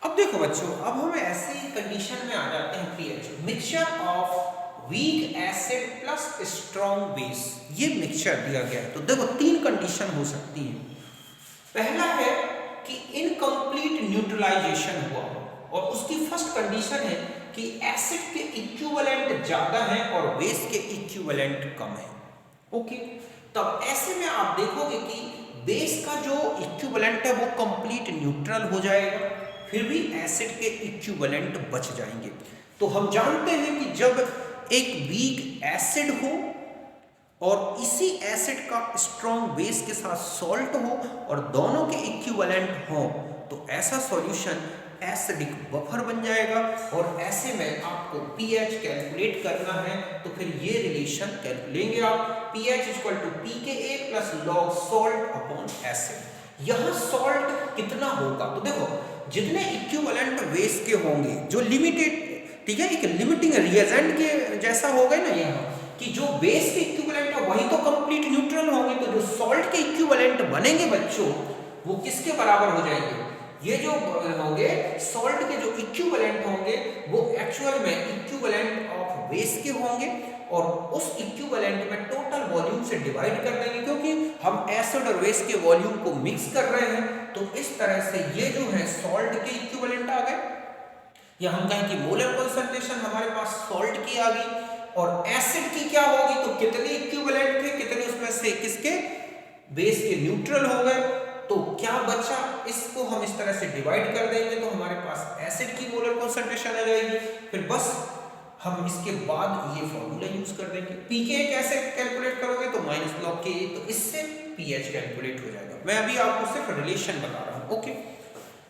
अब देखो बच्चों, अब हम ऐसी कंडीशन में आ जाते हैं pH, mixture of weak acid plus strong base, ये मिक्सचर दिया गया है। तो देखो तीन कंडीशन हो सकती है। पहला है कि इनकम्प्लीट न्यूट्रलाइजेशन हुआ और उसकी फर्स्ट कंडीशन है कि एसिड के इक्विवेलेंट ज्यादा है और बेस के इक्विवेलेंट कम है। ओके, तब ऐसे में आप देखोगे कि बेस का जो इक्विवेलेंट है वो कंप्लीट न्यूट्रल हो जाएगा, फिर भी एसिड के इक्विवेलेंट बच जाएंगे। तो हम जानते हैं कि जब एक वीक एसिड हो और इसी एसिड का स्ट्रॉन्ग बेस के साथ सॉल्ट हो और दोनों के इक्विवेलेंट हो तो ऐसा सॉल्यूशन एसिडिक बफर बन जाएगा। और ऐसे में आपको पीएच कैलकुलेट करना है, तो फिर ये रिलेशन कैलकुलेंगे आप, pH equal to pKa plus log salt upon acid. यहाँ सॉल्ट कितना होगा, तो देखो जितने इक्विवेलेंट बेस के होंगे जो लिमिटेड, ठीक है, एक लिमिटिंग रिएजेंट के जैसा होगा ना यहाँ, कि जो बेस के इक्विवेलेंट है वही तो कंप्लीट न्यूट्रल होंगे, तो जो सॉल्ट के इक्विवेलेंट बनेंगे बच्चों वो किसके बराबर हो जाएंगे, ये जो होंगे सॉल्ट के जो इक्विवेलेंट होंगे वो एक्चुअल में इक्विवेलेंट ऑफ बेस के होंगे और उस इक्विवेलेंट में टोटल वॉल्यूम से डिवाइड कर देंगे, क्योंकि हम एसिड और बेस के वॉल्यूम को मिक्स कर रहे हैं। तो इस तरह से ये जो है सॉल्ट के इक्विवेलेंट आ गए, या हम कहें कि मोलर कंसंट्रेशन हमारे पास सॉल्ट की आ गई, और एसिड की क्या होगी, तो कितने इक्विवेलेंट थे, कितने उसमें से किसके बेस के न्यूट्रल हो गए, तो क्या बचा, इसको हम इस तरह से डिवाइड कर देंगे तो हमारे पास एसिड की मोलर कंसंट्रेशन आ जाएगी। फिर बस हम इसके बाद ये फॉर्मूला यूज कर देंगे। पीके कैसे कैलकुलेट करोगे, तो माइनस लॉग के, तो इससे पीएच कैलकुलेट हो जाएगा। मैं अभी आपको सिर्फ रिलेशन बता रहा हूं। ओके,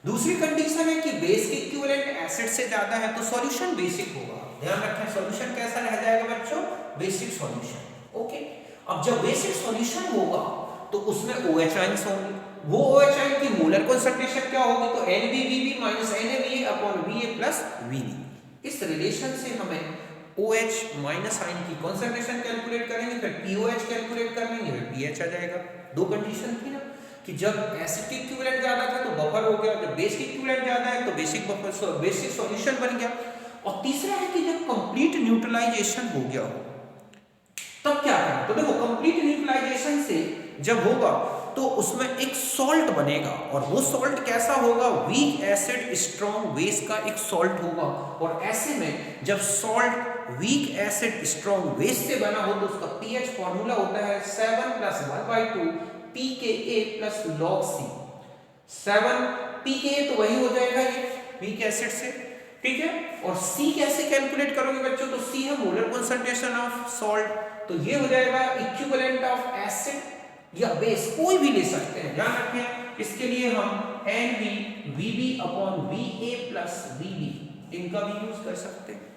दूसरी कंडीशन है कि बेस के इक्विवेलेंट एसिड से ज्यादा है तो सॉल्यूशन बेसिक होगा। ध्यान रखें, सॉल्यूशन कैसा रह जाएगा बच्चों, बेसिक सॉल्यूशन। ओके, अब जब बेसिक सॉल्यूशन होगा तो उसमें OH आयंस होंगे, वो OH आयन की मोलर कंसंट्रेशन क्या होगी, तो NaBB minus NaVa upon Va plus Vb। इस रिलेशन से हमें OH माइनस आयन की कंसंट्रेशन कैलकुलेट करेंगे, फिर POH कैलकुलेट कर लेंगे, फिर pH आ जाएगा। दो कंडीशन थी ना, कि जब एसिड के इक्विवेलेंट ज्यादा था तो बफर हो गया, जब बेस के इक्विवेलेंट ज्यादा है तो बेसिक बफर, बेसिक सॉल्यूशन बन गया। और तीसरा है कि जब कंप्लीट न्यूट्रलाइजेशन हो गया हो तब क्या करना, तो देखो कंप्लीट न्यूट्रलाइजेशन से जब होगा तो उसमें एक सॉल्ट बनेगा, और वो सॉल्ट कैसा होगा, वीक एसिड स्ट्रॉन्ग बेस का एक सॉल्ट होगा। और ऐसे में जब salt weak acid strong base से बना हो तो उसका पीएच फॉर्मूला होता है 7 + 1/2 pKa plus log C। 7 pKa तो वही हो जाएगा ये वीक एसिड से, ठीक है। और C कैसे कैलकुलेट करोगे बच्चों, तो C है मोलर कंसंट्रेशन ऑफ सॉल्ट, तो ये हो जाएगा इक्विवेलेंट ऑफ एसिड या बेस, कोई भी ले सकते हैं। ध्यान रखें, इसके लिए हम NaVb upon Va plus Vb इनका भी यूज कर सकते हैं।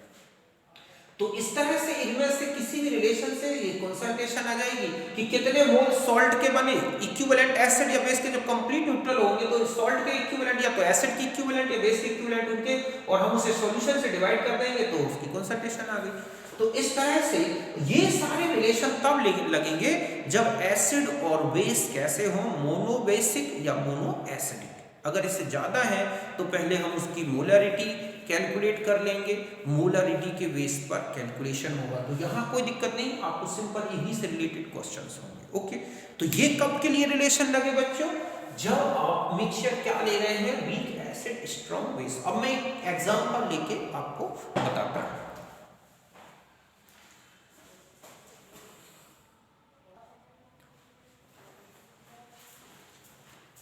तो इस तरह से इनमें से किसी भी रिलेशन से ये कंसंट्रेशन आ जाएगी कि कितने मोल सॉल्ट के बने, इक्विवेलेंट एसिड या बेस के जब कंप्लीट न्यूट्रल होंगे तो सॉल्ट के इक्विवेलेंट या तो एसिड की इक्विवेलेंट या बेस के इक्विवेलेंट उनके, और हम उसे सॉल्यूशन से डिवाइड कर देंगे तो उसकी कंसंट्रेशन आ गई। तो इस तरह से ये सारे रिलेशन तब लगेंगे जब एसिड और बेस कैसे हो, मोनोबेसिक या मोनो एसिडिक। अगर इससे ज्यादा है तो पहले हम उसकी मोलरिटी कैलकुलेट कर लेंगे, मोलरिटी के बेस पर कैलकुलेशन होगा। तो यहाँ कोई दिक्कत नहीं, आपको सिंपल यही से रिलेटेड क्वेश्चंस होंगे। ओके, तो ये कब के लिए रिलेशन लगे बच्चों, जब आप मिक्सचर क्या ले रहे हैं, वीक एसिड स्ट्रॉन्ग बेस। अब मैं एक एग्जांपल लेके आपको बताता हूं।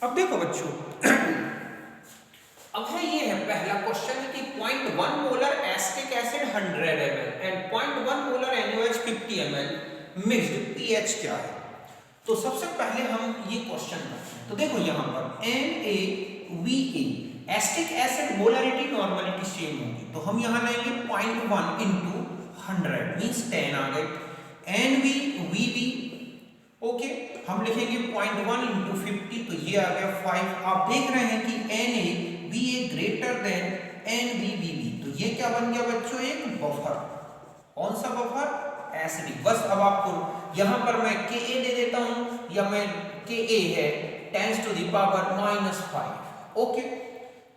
अब देखो बच्चों, अब है ये है पहला क्वेश्चन है कि 0.1 molar acetic acid 100 ml and 0.1 molar NaOH 50 ml mixed pH क्या है। तो सबसे पहले हम ये क्वेश्चन करते हैं। तो देखो यहाँ पर NaVa acetic acid molarity normality same होगी, तो हम यहाँ लेंगे 0.1 × 100 मींस 10 आ गए। NaVb ओके, हम लिखेंगे 0.1 × 50, तो ये आ गया 5। आप देख रहे हैं कि NaVa ग्रेटर देन NaVb, तो ये क्या बन गया बच्चों, एक बफर। कौन सा बफर, एसिडिक। बस अब आपको यहां पर मैं Ka दे देता हूं, या मैं Ka है 10⁻⁵ ओके।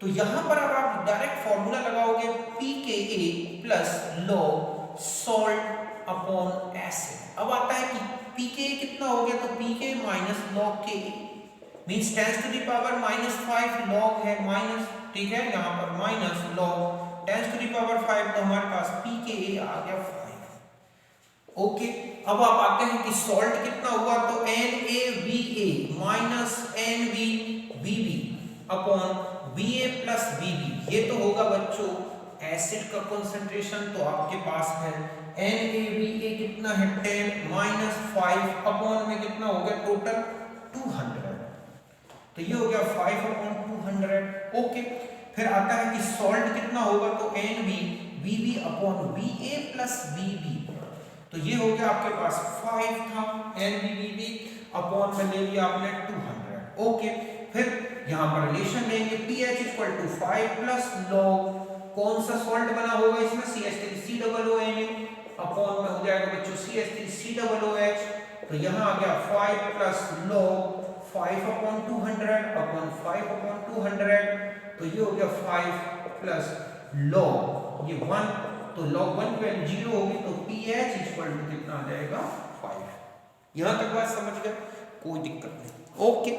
तो यहां पर अब आप डायरेक्ट फॉर्मूला लगाओगे pKa plus log salt upon acid. अब आता है कि pKa कितना हो गया, तो pKa minus log Ka means 10 to the power minus 5 log है माइनस, ठीक है, यहाँ पर minus log 10 to the power 5, तो हमारे पास pKa आ गया 5। ओके, अब आप आते हैं कि सॉल्ट कितना हुआ, तो NaVa minus NvBb upon Ba plus Bb, ये तो होगा बच्चों एसिड का कंसंट्रेशन। तो आपके पास है NaVa कितना है 10 माइनस 5 अपॉन में कितना हो गया टोटल 200, तो ये हो गया 5 अपॉन 200। ओके, फिर आता है कि सॉल्ट कितना होगा, तो NvBb upon Ba plus Bb, तो ये हो गया आपके पास 5 था, NvBb अपॉन में ले लिया आपने 200। ओके, फिर यहाँ पर रिलेशन लेंगे pH equal to 5 plus log कौन सा सॉल्ट बना होगा इसमें CH3COONA अपॉन में हो जाएगा बच्चों CH3COOH, तो यहाँ आ गया 5 plus log 5 upon 200 upon 5 upon 200, तो ये हो गया 5 प्लस log ये 1, तो log 1 की वैल्यू 0 होगी, तो pH इक्वल टू कितना आ जाएगा 5। यहाँ तक बात समझ गए, कोई दिक्कत नहीं। ओके,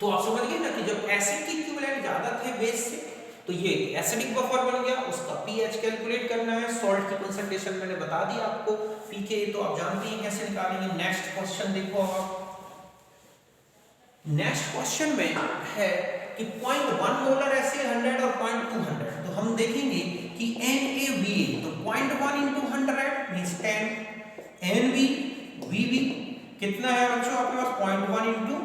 तो आप समझ गए ना कि जब एसिड की इक्विवेलेंट ज्यादा थे बेस से, तो ये एसिडिक बफर बन गया, उसका pH कैलकुलेट करना है, सॉल्ट की कंसंट्रेशन मैंने बता दिया आपको, pK तो आप जानते हैं कैसे निकालेंगे। नेक्स्ट क्वेश्चन देखो आप, नेक्स्ट क्वेश्चन में है कि 0.1 मोलर एसिड 100 और 0.2 100, तो हम देखेंगे कि NaVa, तो 0.1 into 100 मींस 10, NvBb कितना है बच्चों आपके पास 0.1 into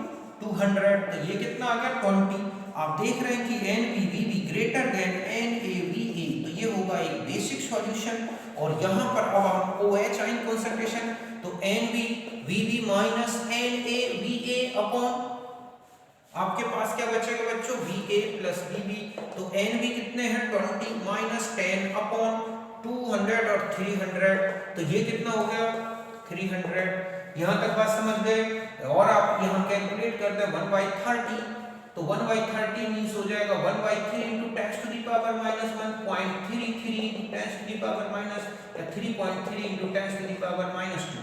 200, तो ये कितना आ गया 20। आप देख रहे हैं कि NvBb ग्रेटर देन NaVa, तो ये होगा एक बेसिक सॉल्यूशन। और यहाँ पर अब हम OH आयन कंसंट्रेशन, तो NvBb माइनस NaVa अपॉन आपके पास क्या बचेगा बच्चों Va प्लस Bb, तो Nv कितने हैं 20 माइनस 10 अपॉन 200 और 300, तो ये कितना हो गया 300। यहाँ तक बात समझ गए, और आप यहाँ कैलकुलेट कर दे 1/30, तो 1/30 मींस हो जाएगा 1/3 into 10 to the power minus 1.33 into 10 to the power minus या 3.3 into 10 to the power minus 2,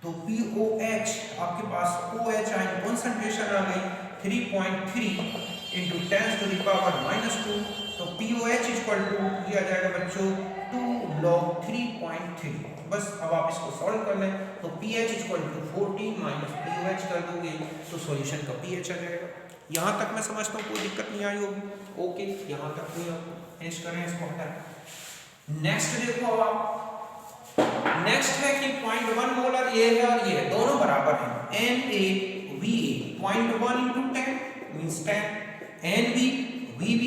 तो POH आपके पास OH आयन कंसंट्रेशन आ गई 3.3 into 10 to the power minus 2, तो POH इक्वल टू दिया जाएगा बच्चों 2 log 3.3। बस अब आप इसको सॉल्व कर लें, तो pH equal to 14 minus POH कर दोगे, तो सॉल्यूशन का pH आ जाएगा। यहाँ तक मैं समझता हूँ कोई दिक्कत नहीं आई होगी। ओके, यहाँ तक नहीं आपको फिनिश करें इसको हटा। नेक्स्ट देखो आप, नेक्स्ट है कि 0.1 मोलर ये है और ये दोनों बराबर हैं। NaVa 0.1 into 10 means 10, NvBb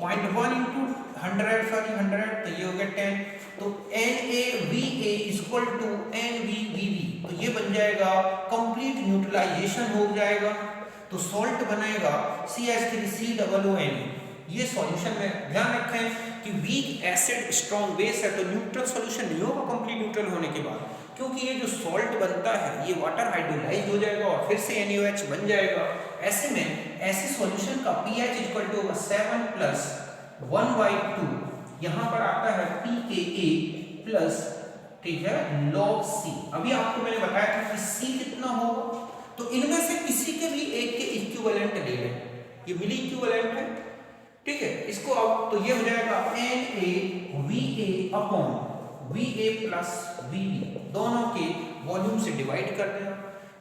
0.1 into 100 sorry 100, तो ये हो गया 10, तो NaVa इक्वल टू NvBb, तो ये बन जाएगा कंप्लीट न्यूट्रलाइजेशन हो जाएगा, तो सॉल्ट बनेगा CH3COONA। ये सॉल्यूशन में ध्यान रखें कि वीक एसिड स्ट्रॉन्ग बेस है, तो न्यूट्रल सॉल्यूशन नहीं होगा कंप्लीट न्यूट्रल होने के बाद, क्योंकि ये जो सॉल्ट बनता है ये वाटर हाइड्रोलाइज हो जाएगा और फिर से NaOH बन जाएगा। ऐसे में ऐसे सॉल्यूशन का pH इक्वल टू होगा 7 प्लस 1/2, यहाँ पर आता है pKa प्लस, ठीक है, log C। अभी आपको मैंने बताया था कि C कितना होगा, तो इनमें से किसी के भी एक के इक्विवेलेंट ले लें, ये मिली इक्विवेलेंट है, ठीक है, इसको अब तो ये हो जाएगा NaVa upon Va plus Bb, दोनों के वॉल्यूम से डिवाइड कर देना,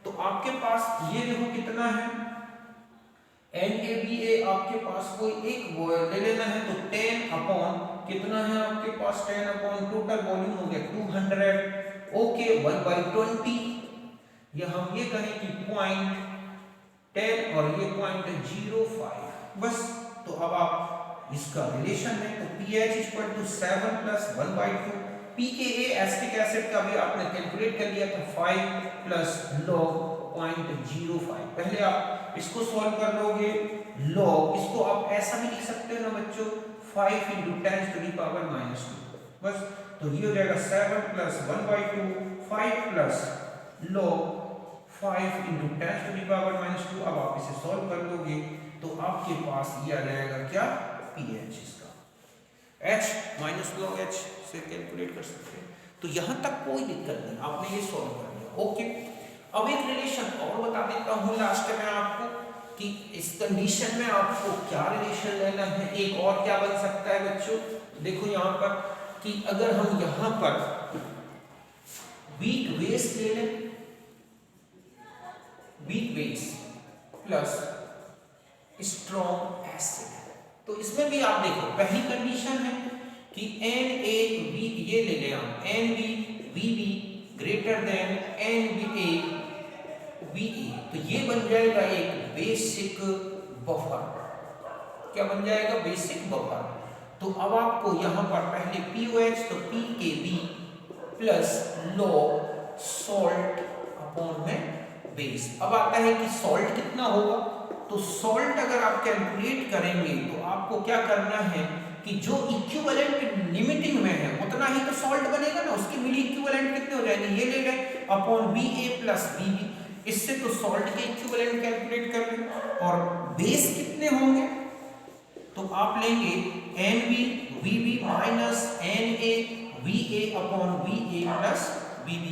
तो आपके पास ये देखो कितना है NaVa, आपके पास कोई एक ले लेना है, तो 10 अपॉन कितना है आपके पास 10 अपॉन टोटल वॉल्यूम हो गया 200। ओके, 1/20, या हम ये कहें कि 0.10 और ये 0.05, बस। तो अब आप इसका रिलेशन है, तो pH equal to 7 plus 1/2, pKa acetic acid का भी आपने कैलकुलेट कर लिया था 5 प्लस log 0.05। पहले आप इसको सॉल्व कर लोगे, log इसको आप ऐसा भी लिख सकते हो ना बच्चों 5 into 10 to the power minus 2, बस। तो ये हो जाएगा 7 plus 1/2 5 plus log 5 into 10 to the power minus 2। अब आप इसे सॉल्व कर लोगे, तो आपके पास ये आ जाएगा क्या, pH इसका, H माइनस log H से कैलकुलेट कर सकते हैं। तो यहाँ तक कोई दिक्कत नहीं, आपने ये सॉल्व कर लिया। ओके, अब एक रिलेशन और बता देता हूँ लास्ट में आपको कि इस कंडीशन में आपको क्या रिलेशन लेना है। एक और क्या बन सकता है बच्चों, देखो यहाँ पर कि अगर हम यहाँ पर वीक बेस ले लें, weak base plus strong acid, तो इसमें भी आप देखो पहली कंडीशन है कि Na V, ये ले लें हम NaVb greater than Na Va, तो ये बन जाएगा एक बेसिक बफर। क्या बन जाएगा, बेसिक बफर। तो अब आपको यहाँ पर पहले POH, तो pKb plus log salt upon में बेस। अब आता है कि सॉल्ट कितना होगा, तो सॉल्ट अगर आप कैलकुलेट करेंगे तो आपको क्या करना है कि जो इक्विवेलेंट लिमिटिंग में है उतना ही तो सॉल्ट बनेगा ना, उसकी मिली इक्विवेलेंट कितने हो जाएंगे, ये ले गए अपॉन Va प्लस Bb, इससे तो सॉल्ट के इक्विवेलेंट कैलकुलेट कर लें। और बेस कितने होंगे, तो आप लेंगे NaVb minus NaVa upon Va plus Bb,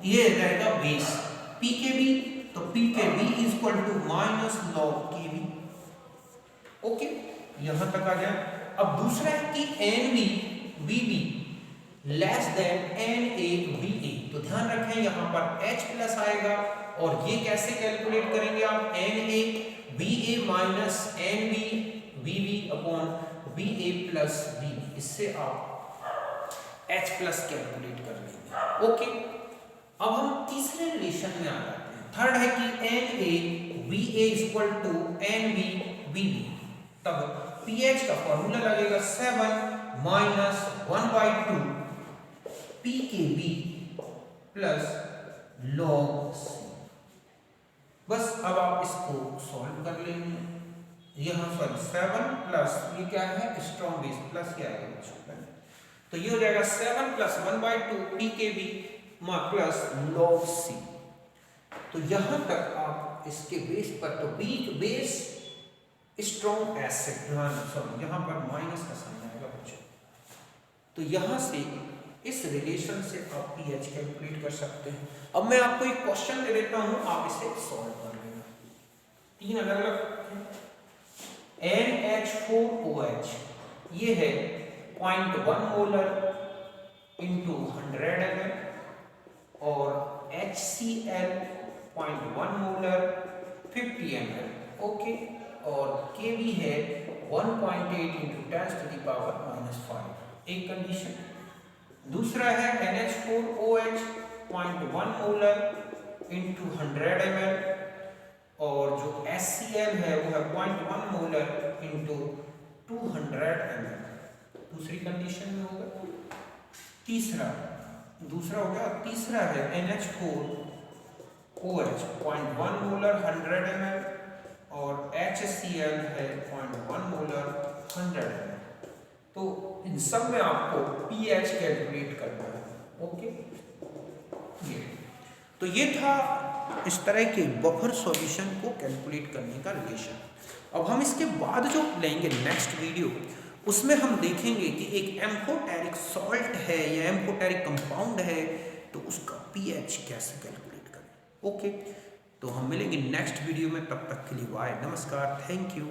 ये रहेगा बेस। pKb, तो pKb is equal to minus log Kb। Okay, यहां तक आ गया। अब दूसरा है कि NaVb लेस देन NaVa, तो ध्यान रखें यहां पर H प्लस आएगा, और ये कैसे कैलकुलेट करेंगे आप, NaVa minus NaVb upon Va plus Bb, इससे आप H प्लस कैलकुलेट कर लेंगे। ओके, अब हम तीसरे रिलेशन में आ जाते हैं। थर्ड है कि NaVa is equal to NaVb, तब pH का फॉर्मूला लगेगा 7 minus 1/2 pKb plus log C। बस अब आप इसको सॉल्व कर लेंगे। यहाँ पर 7 प्लस ये क्या है, स्ट्रॉन्ग बेस प्लस क्या है बच्चों, तो ये हो जाएगा 7 plus 1/2 pKb plus log C। तो यहां तक आप इसके बेस पर, तो वीक बेस स्ट्रॉन्ग एसिड, यहां पर माइनस का साइन आएगा बच्चों, तो यहां से इस रिलेशन से आप pH कैलकुलेट कर सकते हैं। अब मैं आपको एक क्वेश्चन दे देता हूं, आप इसे सॉल्व कर लेना। तीन अलग अलग NH4OH, ये है 0.1 मोलर इंटू 100 ml, और HCl 0.1 मोलर 50 ml। ओके, और Kb है 1.8 इंटू 10⁻⁻⁵, एक कंडीशन। दूसरा है NH4OH 0.1 मोलर इंटू 100 ml, और जो HCl है वो है 0.1 मोलर इंटू 200 ml, दूसरी कंडीशन में होगा। दूसरा हो गया। तीसरा है NH4OH 0.1 मोलर 100 ml, और HCl है 0.1 मोलर 100 ml। तो इन सब में आपको pH कैलकुलेट करना है। ओके, तो ये था इस तरह के बफर सॉल्यूशन को कैलकुलेट करने का रिलेशन। अब हम इसके बाद जो लेंगे नेक्स्ट वीडियो, उसमें हम देखेंगे कि एक एम्फोटेरिक सॉल्ट है या एम्फोटेरिक कंपाउंड है, तो उसका pH कैसे कैलकुलेट करें। ओके, तो हम मिलेंगे नेक्स्ट वीडियो में, तब तक के लिए बाय, नमस्कार, थैंक यू।